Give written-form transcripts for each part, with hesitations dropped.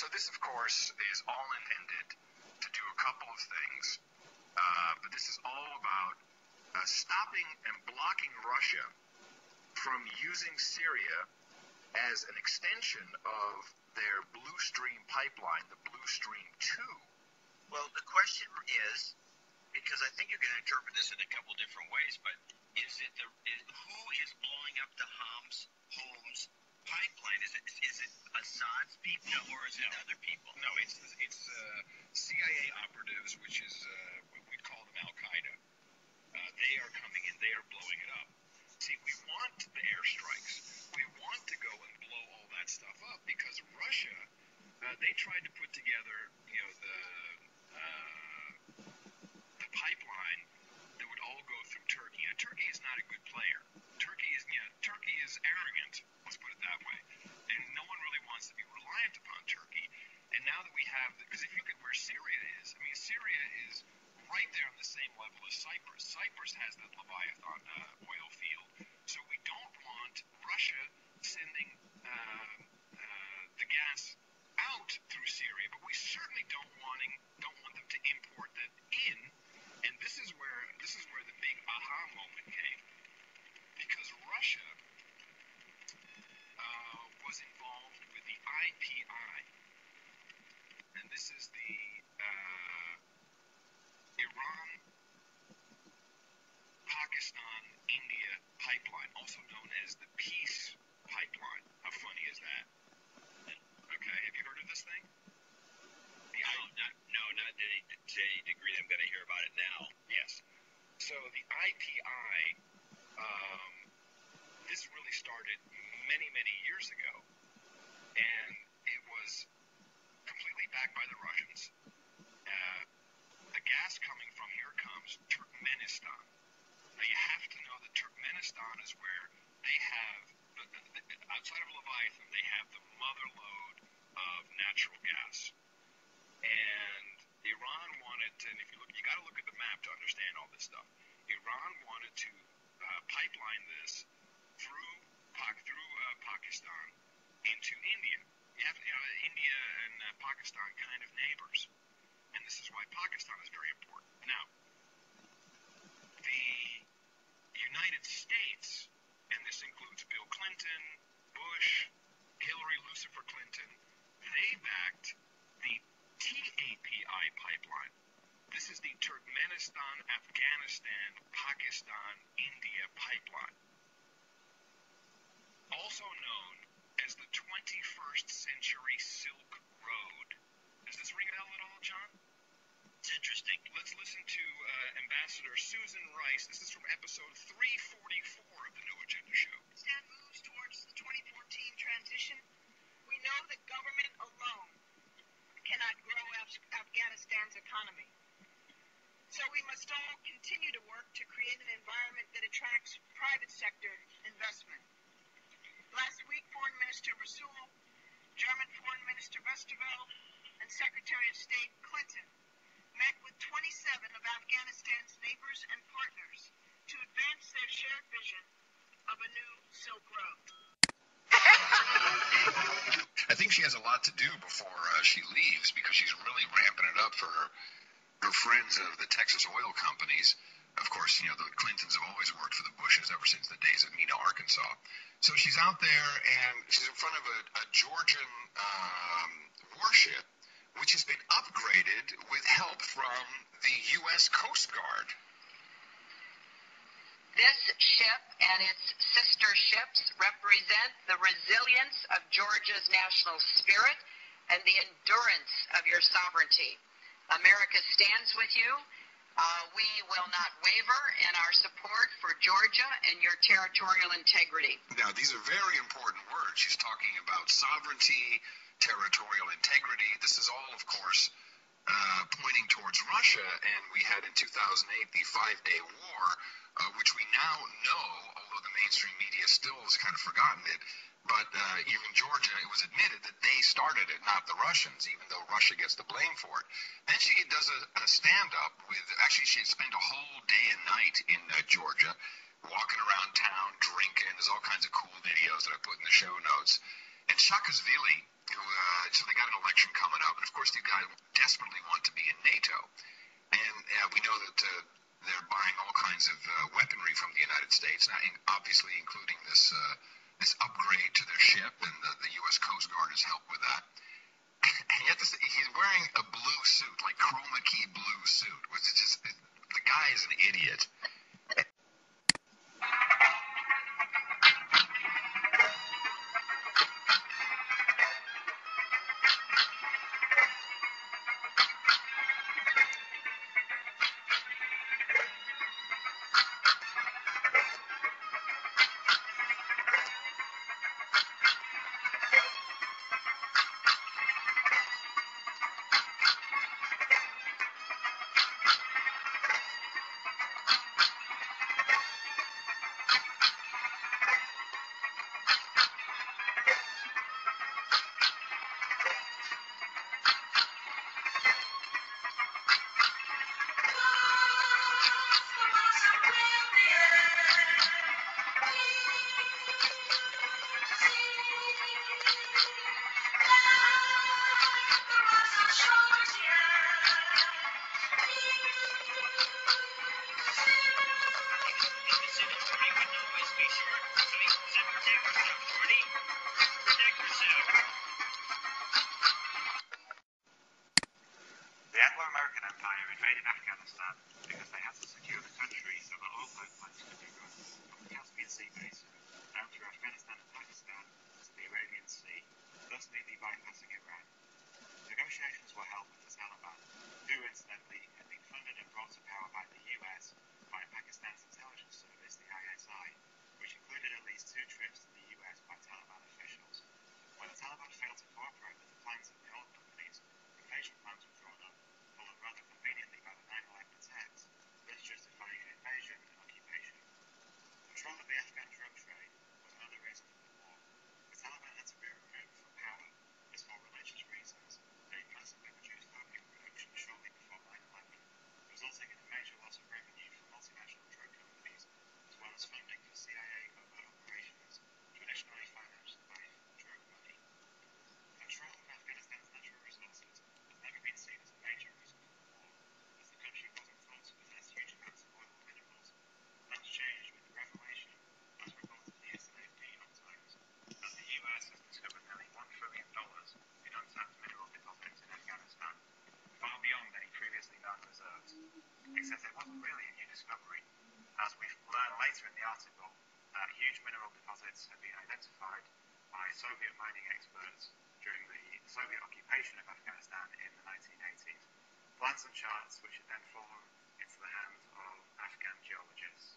So this, of course, is all intended to do a couple of things, but this is all about stopping and blocking Russia from using Syria as an extension of their Blue Stream pipeline, the Blue Stream 2. Well, the question is, because I think you're going to interpret this in a couple different ways, but who is blowing up the Homs pipeline? Is it Assad's people or is it other people? No, it's CIA operatives, which is what we'd call them Al-Qaeda. They are coming in. They are blowing it up. See, we want the airstrikes. We want to go and blow all that stuff up because Russia, they tried to put together, the pipeline that would all go through Turkey. Now, Turkey is not a good player. Turkey is arrogant. Let's put it that way. And no one really wants to be reliant upon Turkey. And now that we have, because if you look at where Syria is, I mean, Syria is right there on the same level as Cyprus. Cyprus has that Leviathan oil field. So we don't want Russia sending the gas out through Syria, but we certainly don't want them to import that in. And this is where the big aha moment came, because Russia was involved with the IPI, and this is the Iran-Pakistan-India pipeline, also known as the Peace Pipeline. How funny is that? Okay, have you heard of this thing? Not to any degree I'm going to hear about it now. Yes. So the IPI, this really started many, many years ago, and it was completely backed by the Russians. The gas coming from, here comes Turkmenistan. Now you have to know that Turkmenistan is where they have, outside of Leviathan, they have the mother lode of natural gas. And Iran wanted to, and if you look, you got to look at the map to understand all this stuff. Iran wanted to pipeline this through Pakistan into India. India and Pakistan kind of neighbors, and this is why Pakistan is very important. Now, the United States, and this includes Bill Clinton, Bush, Hillary, Lucifer Clinton, they backed the TAPI pipeline. This is the Turkmenistan, Afghanistan, Pakistan, India pipeline, also known as the 21st Century Silk Road. Does this ring a bell at all, John? It's interesting. Let's listen to Ambassador Susan Rice. This is from episode 344 of the New Agenda Show. Pakistan moves towards the 2014 transition. We know that government alone cannot grow Afghanistan's economy. So we must all continue to work to create an environment that attracts private sector investment. Last week, Foreign Minister Rasul, German Foreign Minister Westervelt, and Secretary of State Clinton met with 27 of Afghanistan's neighbors and partners to advance their shared vision of a new Silk Road. I think she has a lot to do before she leaves, because she's really ramping it up for her friends of the Texas oil companies. Of course, the Clintons have always worked for the Bushes ever since the days of Mena, Arkansas. So she's out there, and she's in front of a Georgian warship, which has been upgraded with help from the U.S. Coast Guard. This ship and its sister ships represent the resilience of Georgia's national spirit and the endurance of your sovereignty. America stands with you. We will not waver in our support for Georgia and your territorial integrity. Now, these are very important words. She's talking about sovereignty, territorial integrity. This is all, of course, pointing towards Russia, and we had in 2008 the 5-day war, which we now know, although the mainstream media still has kind of forgotten it, but even Georgia, it was admitted that they started it, not the Russians, even though Russia gets the blame for it. Then she does a stand-up with, actually she had spent a whole day and night in Georgia, walking around town, drinking. There's all kinds of cool videos that I put in the show notes. And Saakashvili, So they got an election coming up, and of course these guys desperately want to be in NATO. And we know that they're buying all kinds of weaponry from the United States, obviously including this upgrade to their ship, and the U.S. Coast Guard has helped with that. And yet he's wearing a blue suit, like chroma key blue suit, which is just, the guy is an idiot. Invaded Afghanistan because they had to secure the country so that oil pipelines could be run from the Caspian Sea basin down through Afghanistan and Pakistan to the Arabian Sea, thus nearly bypassing Iran. Negotiations were held with the Taliban, who incidentally had been funded and brought to power by the US by Pakistan's intelligence service, the ISI, which included at least 2 trips to the US by Taliban officials. When the Taliban failed to cooperate with the plans of the oil companies, invasion plans were drawn up, followed rather conveniently by the 9/11 attacks, thus justifying an invasion and occupation. Control of the Afghan drug trade was another reason for the war. The Taliban had to be removed from power, as for religious reasons, they massively reduced opium production shortly before 9/11, resulting in a major loss of revenue for multinational drug companies, as well as funding for CIA covert operations, traditionally financed by drug money. Control of Afghanistan's natural resources has never been seen as a major risk for the war, as the country wasn't thought to possess huge amounts of oil or minerals. That's changed with the revelation, as reported yesterday in New York Times, that the US has discovered nearly $1 trillion in untapped mineral deposits in Afghanistan, far beyond any previously known reserves. Except it wasn't really a new discovery, as we've learned later in the article that huge mineral deposits had been identified by Soviet mining experts during the Soviet occupation of Afghanistan in the 1980s. Plans and charts which had then fallen into the hands of Afghan geologists.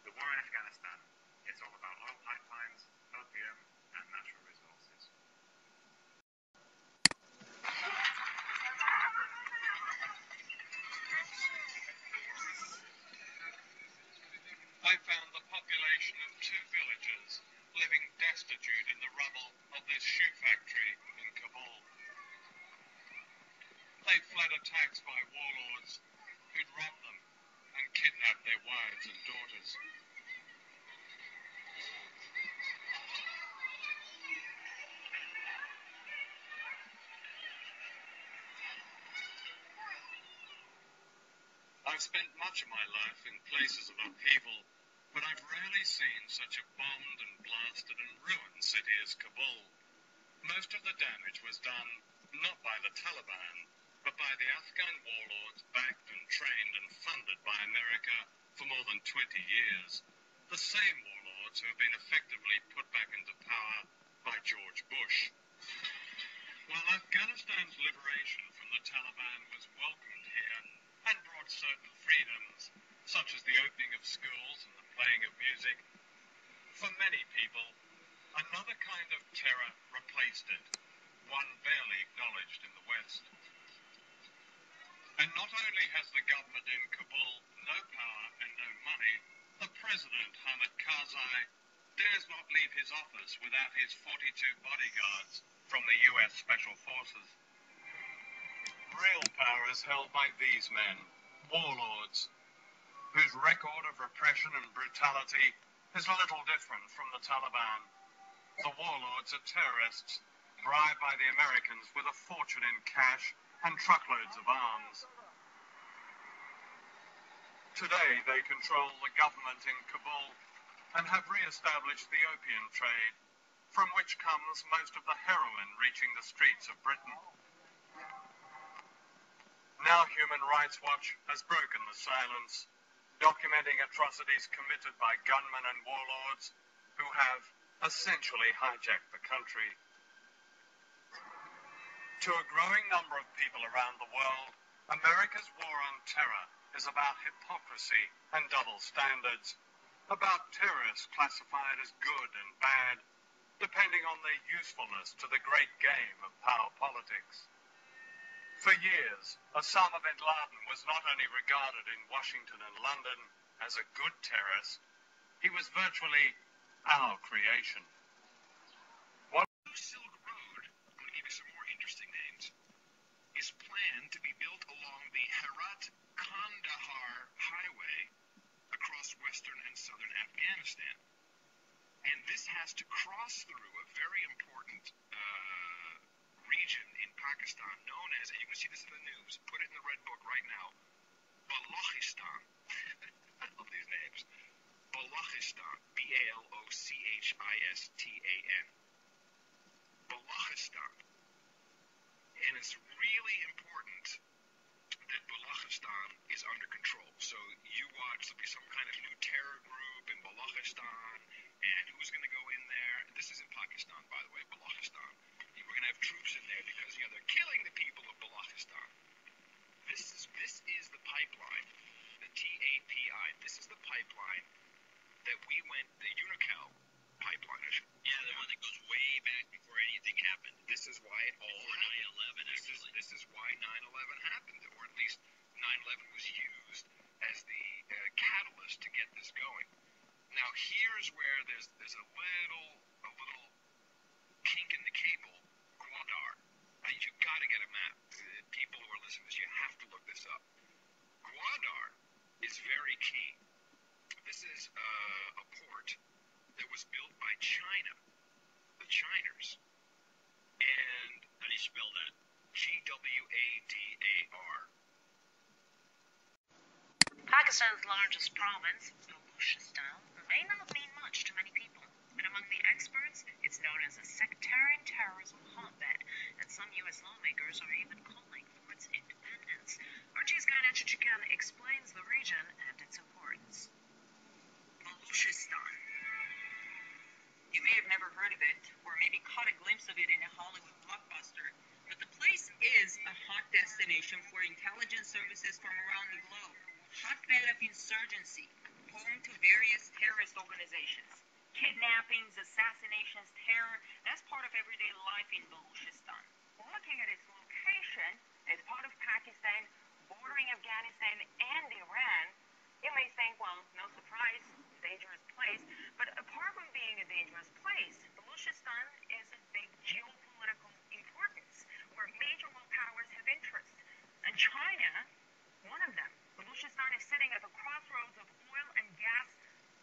The war in Afghanistan, it's all about oil pipelines, opium, and natural resources. I found the population of 2 villages living destitute in the rubble of this shoe factory in Kabul. They'd fled attacks by warlords who'd robbed them and kidnapped their wives and daughters. I've spent much of my life in places of upheaval, but I've rarely seen such a bombed and blasted and ruined city as Kabul. Most of the damage was done not by the Taliban, but by the Afghan warlords backed and trained and funded by America for more than 20 years. The same warlords who have been effectively put back into power by George Bush. While Afghanistan's liberation from the Taliban was welcomed here and brought certain freedoms, such as the opening of schools and the playing of music, for many people, another kind of terror replaced it, one barely acknowledged in the West. And not only has the government in Kabul no power and no money, the president, Hamid Karzai, dares not leave his office without his 42 bodyguards from the US Special Forces. Real power is held by these men, warlords, whose record of repression and brutality is little different from the Taliban. The warlords are terrorists, bribed by the Americans with a fortune in cash and truckloads of arms. Today they control the government in Kabul and have re-established the opium trade, from which comes most of the heroin reaching the streets of Britain. Now Human Rights Watch has broken the silence, documenting atrocities committed by gunmen and warlords who have essentially hijacked the country. To a growing number of people around the world, America's war on terror is about hypocrisy and double standards, about terrorists classified as good and bad, depending on their usefulness to the great game of power politics. For years, Osama bin Laden was not only regarded in Washington and London as a good terrorist, he was virtually our creation. What Silk Road, I'm going to give you some more interesting names, is planned to be built along the Herat-Kandahar highway across western and southern Afghanistan. And this has to cross through a very important region in Pakistan known as, and you can see this in the news, put it in the Red Book right now, Balochistan. I love these names. Balochistan, Balochistan. Balochistan. And it's really important that Balochistan is under control. So you watch, there'll be some kind of new terror group in Balochistan, and who's going to go in there? This is in Pakistan, by the way, Balochistan. We're going to have troops in there because, they're killing the people of Balochistan. This is the pipeline, the TAPI. This is the pipeline that we went, the Unocal pipeline. Yeah, the one that goes way back before anything happened. This is why it all happened. 9/11, actually. This is why 9/11 happened, or at least 9/11 was used as the catalyst to get this going. Now, here's where there's a little kink in the cable. Gwadar. You've got to get a map. People who are listening to this, you have to look this up. Gwadar is very key. This is a port that was built by China, the Chiners. And how do you spell that? Gwadar. Pakistan's largest province, Baluchistan, may not mean much to many people. And among the experts, it's known as a sectarian terrorism hotbed, and some U.S. lawmakers are even calling for its independence. Archie's Chichikan explains the region and its importance. Baluchistan. You may have never heard of it, or maybe caught a glimpse of it in a Hollywood blockbuster, but the place is a hot destination for intelligence services from around the globe. Hotbed of insurgency, home to various terrorist organizations. Kidnappings, assassinations, terror, that's part of everyday life in Baluchistan. Looking at its location, it's part of Pakistan, bordering Afghanistan and Iran. You may think, well, no surprise, dangerous place. But apart from being a dangerous place, Baluchistan is of big geopolitical importance, where major world powers have interests. And China, one of them. Baluchistan is sitting at the crossroads of oil and gas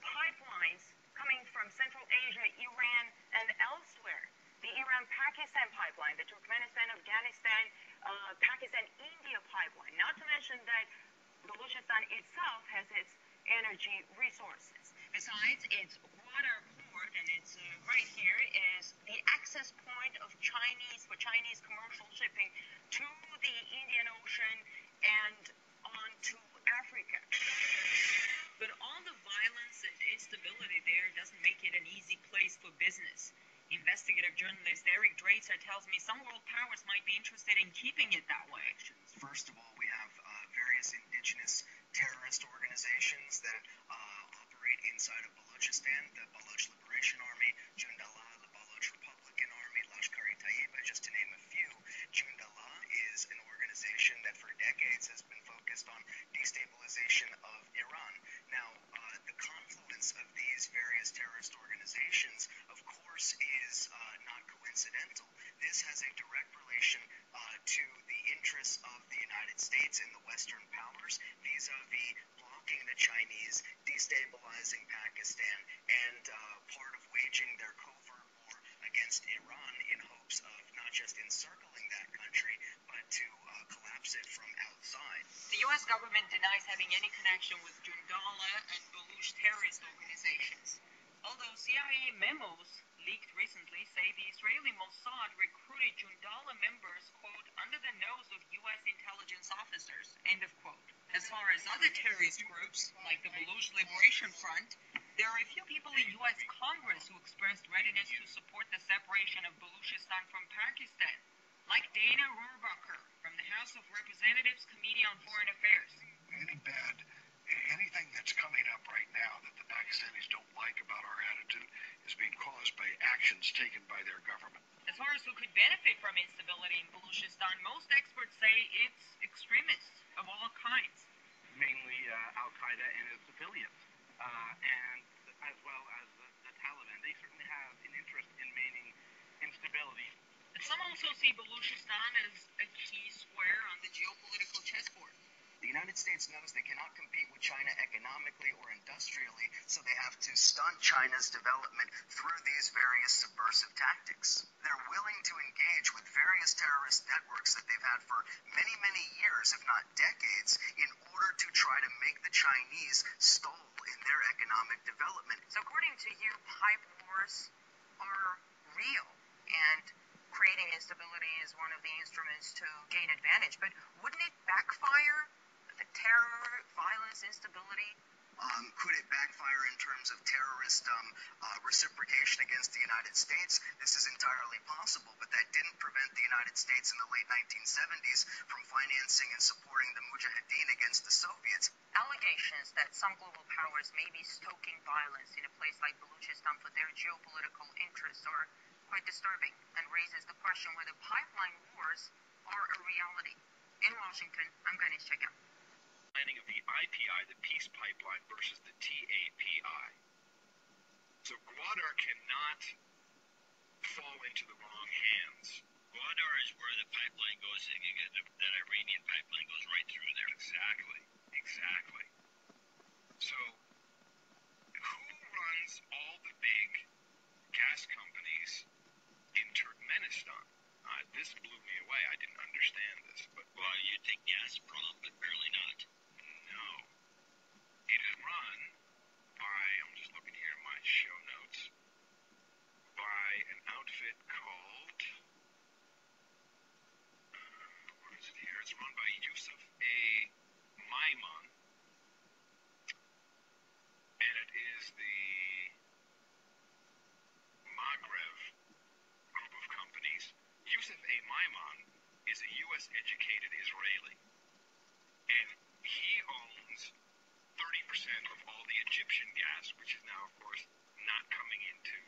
pipelines coming from Central Asia, Iran, and elsewhere. The Iran-Pakistan pipeline, the Turkmenistan-Afghanistan, Pakistan-India pipeline, not to mention that Baluchistan itself has its energy resources. Besides, its water port, and it's right here, is the access point of Chinese commercial shipping to the Indian Ocean and on to Africa. But all the violence and instability there doesn't make it an easy place for business. Investigative journalist Eric Dracer tells me some world powers might be interested in keeping it that way. First of all, we have various indigenous terrorist organizations that operate inside of Balochistan, the Baloch Liberation Army, Jundallah, the Baloch Republican Army, Lashkar-e-Taiba, just to name a few. Jundallah is an organization that for decades has been focused on destabilization of Iran. Now, the confluence of these various terrorist organizations, of course, is not coincidental. This has a direct relation to the interests of the United States and the Western powers vis-a-vis blocking the Chinese, destabilizing Pakistan, and part of waging their covert war against Iran in hopes of not just encircling that country, but to collapse it from outside. The U.S. government denies having any connection with Jundala and Baluch terrorist organizations, although CIA memos leaked recently say the Israeli Mossad recruited Jundala members, quote, under the nose of U.S. intelligence officers, end of quote. As far as other terrorist groups, like the Baluch Liberation Front, there are a few people in U.S. Congress who expressed readiness to support the separation of Baluchistan from Pakistan, like Dana Rohrabacher from the House of Representatives Committee on Foreign Affairs. Anything that's coming up right now that the Pakistanis don't like about our attitude is being caused by actions taken by their government. As far as who could benefit from instability in Baluchistan, most experts say it's extremists of all kinds. Mainly Al-Qaeda and its affiliates, and as well as the Taliban. They certainly have an interest in maintaining instability. But some also see Baluchistan as a key square on the geopolitical chessboard. The United States knows they cannot compete with China economically or industrially, so they have to stunt China's development through these various subversive tactics. They're willing to engage with various terrorist networks that they've had for many, many years, if not decades, in order to try to make the Chinese stall in their economic development. So according to you, pipe wars are real, and creating instability is one of the instruments to gain advantage. But wouldn't it backfire? The terror, violence, instability? Could it backfire in terms of terrorist reciprocation against the United States? This is entirely possible, but that didn't prevent the United States in the late 1970s from financing and supporting the Mujahideen against the Soviets. Allegations that some global powers may be stoking violence in a place like Baluchistan for their geopolitical interests are quite disturbing and raises the question whether pipeline wars are a reality. In Washington, I'm Ganesh Cheka. Planning of the IPI, the peace pipeline, versus the TAPI. So Gwadar cannot fall into the wrong hands. Gwadar is where the pipeline goes, that Iranian pipeline goes right through there. Exactly. So, who runs all the big gas companies in Turkmenistan? This blew me away. I didn't understand this. But well, you think Gazprom, but apparently not. No. It is run by, I'm just looking here in my show notes, by an outfit called, what is it here? It's run by Yusuf A. Maiman, and it is the Maghreb group of companies. Yusuf A. Maiman is a U.S.-educated Israeli, and he owns 30% of all the Egyptian gas, which is now, of course, not coming into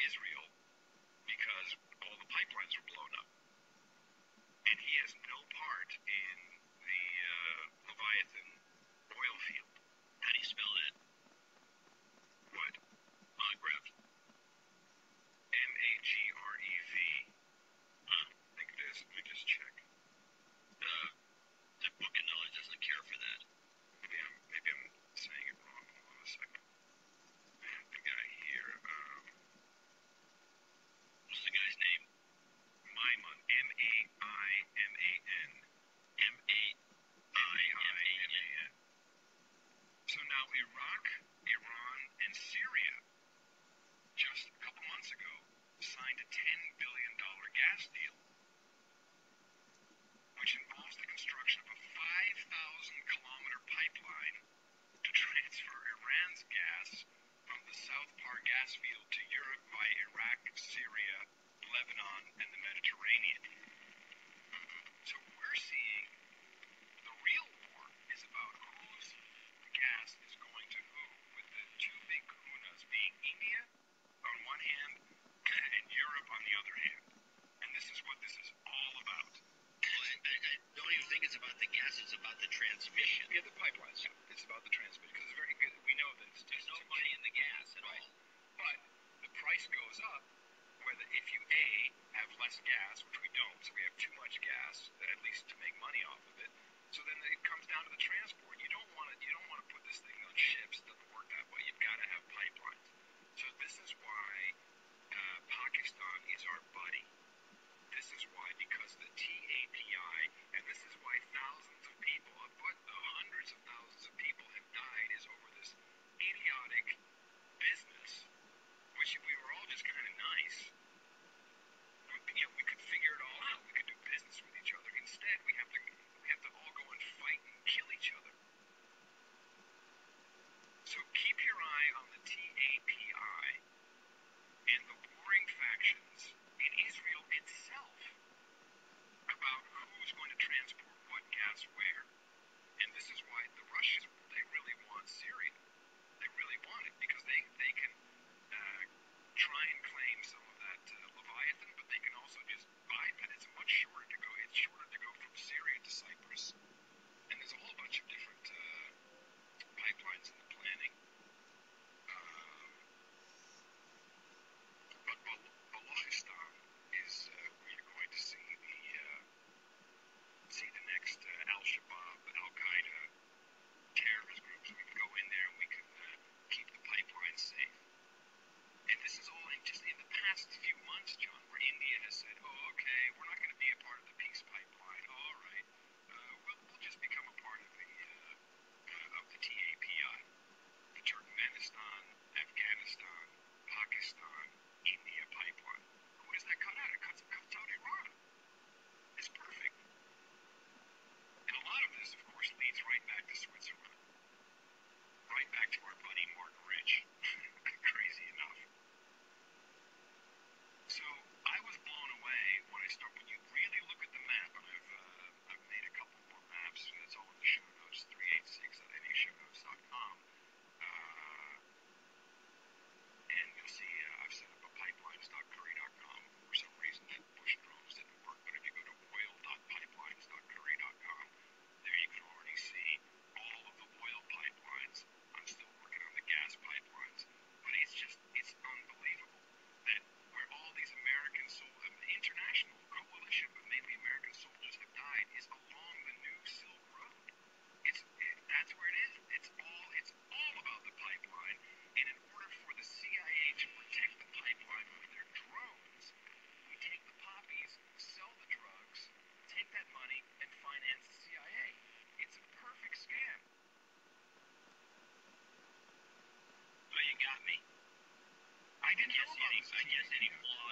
Israel because all the pipelines were blown up. And he has no part in the Leviathan oil field. How do you spell that? What? Maghreb. M-A-G-R-E-V. Huh? I think it is. Let me just check. The book of knowledge doesn't care for that. Maybe I'm saying it wrong. Hold on a second. I have the guy here. What's the guy's name? Maiman. M-A-I-M-A-N. M-A-I-M-A-N. So now Iraq, Iran, and Syria, just a couple months ago, signed a $10 billion gas deal, which involves the construction of a 5,000-kilometer pipeline to transfer Iran's gas from the South Par gas field to Europe via Iraq, Syria, Lebanon, and the Mediterranean. So we're seeing the real war is about whose gas is going to who, with the two big kahunas being India on one hand and Europe on the other hand. And this is what this is all about. Well, I don't even think it's about the gas, it's about the transmission. Yeah, the pipelines. It's about the transmission because it's very good. We know that There's no money in the gas at all. But the price goes up whether if you A, have less gas, which we don't, so we have too much gas, at least to make money off of it. So then it comes down to the transport. You don't want to put this thing on ships. It doesn't work that way. You've got to have pipelines. So this is why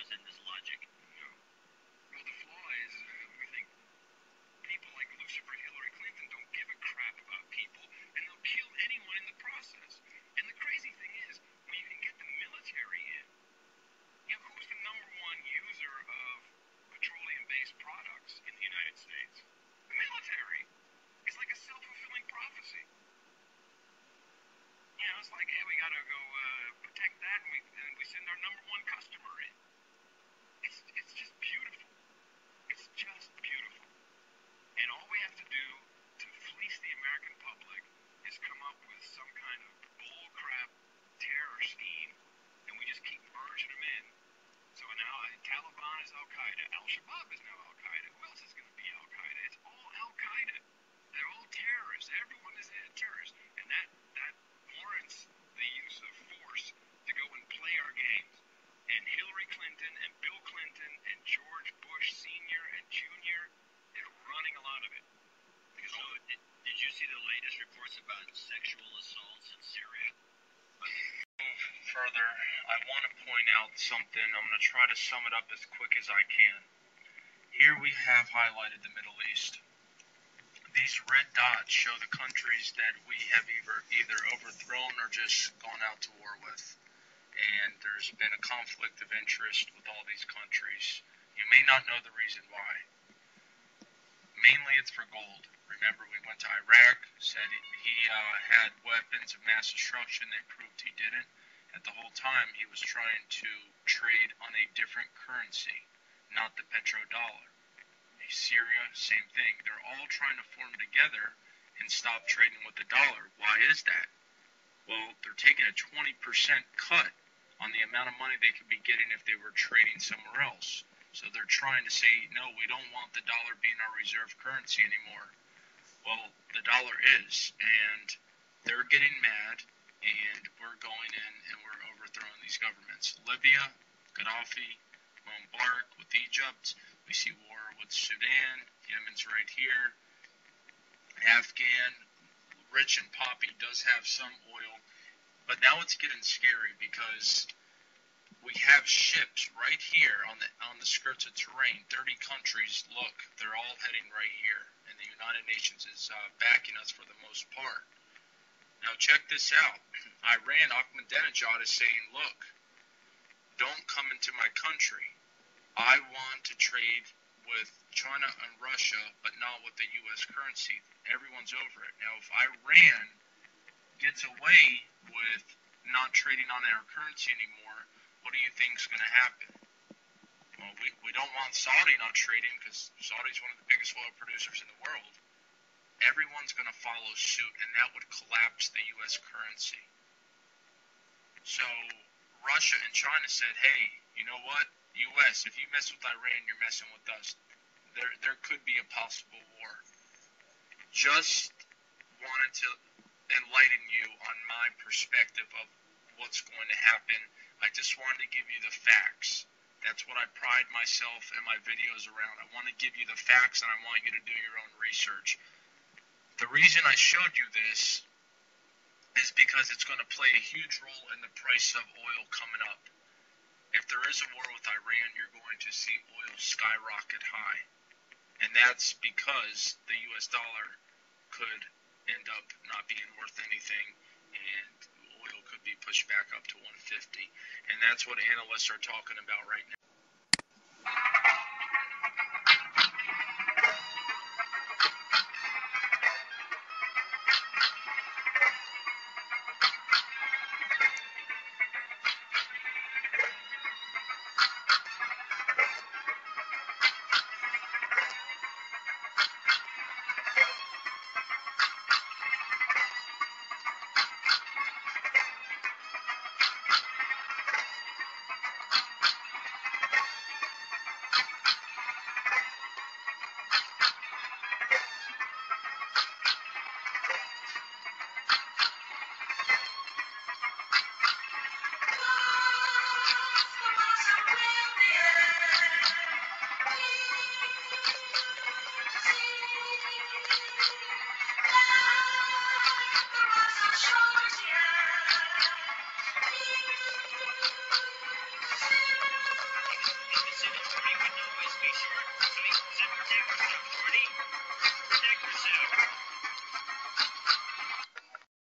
flaws in this logic? No. Well, the flaw is we think people like Lucifer Hillary Clinton don't give a crap about people, and they'll kill anyone in the process. And the crazy thing is, when you can get the military in, you know, who's the #1 user of petroleum-based products in the United States? The military. It's like a self-fulfilling prophecy. You know, it's like, hey, we gotta go protect that, and we send our #1 customer in. It's just beautiful. It's just beautiful. And all we have to do to fleece the American public is come up with some kind of bullcrap terror scheme, and we just keep merging them in. So now Taliban is Al-Qaeda. Al-Shabaab is now Al-Qaeda. Who else is going to be Al-Qaeda? It's all Al-Qaeda. They're all terrorists. Everyone is a terrorist. And that warrants the use of force to go and play our games. And Hillary Clinton and Bill Clinton and George Bush Sr. and Jr. is running a lot of it. So, did you see the latest reports about sexual assaults in Syria? Further, I want to point out something. I'm going to try to sum it up as quick as I can. Here we have highlighted the Middle East. These red dots show the countries that we have either overthrown or just gone out to war with. And there's been a conflict of interest with all these countries. You may not know the reason why. Mainly it's for gold. Remember, we went to Iraq, said he had weapons of mass destruction. They proved he didn't. At the whole time, he was trying to trade on a different currency, not the petrodollar. Syria, same thing. They're all trying to form together and stop trading with the dollar. Why is that? Well, they're taking a 20% cut on the amount of money they could be getting if they were trading somewhere else. So they're trying to say, no, we don't want the dollar being our reserve currency anymore. Well, the dollar is, and they're getting mad, and we're going in and we're overthrowing these governments. Libya, Gaddafi, Mubarak with Egypt. We see war with Sudan. Yemen's right here. Afghan, rich and poppy, does have some oil. But now it's getting scary because we have ships right here on the skirts of terrain. 30 countries, look, they're all heading right here. And the United Nations is backing us for the most part. Now check this out. Iran, Ahmadinejad is saying, look, don't come into my country. I want to trade with China and Russia, but not with the U.S. currency. Everyone's over it. Now, if Iran gets away with not trading on our currency anymore, what do you think is going to happen? Well, we don't want Saudi not trading because Saudi's one of the biggest oil producers in the world. Everyone's going to follow suit, and that would collapse the U.S. currency. So Russia and China said, hey, you know what? U.S., if you mess with Iran, you're messing with us. There could be a possible war. Just wanted to enlighten you on my perspective of what's going to happen. I just wanted to give you the facts. That's what I pride myself and my videos around. I want to give you the facts, and I want you to do your own research. The reason I showed you this is because it's going to play a huge role in the price of oil coming up. If there is a war with Iran, you're going to see oil skyrocket high. And that's because the U.S. dollar could end up not being worth anything, and oil could be pushed back up to 150. And that's what analysts are talking about right now.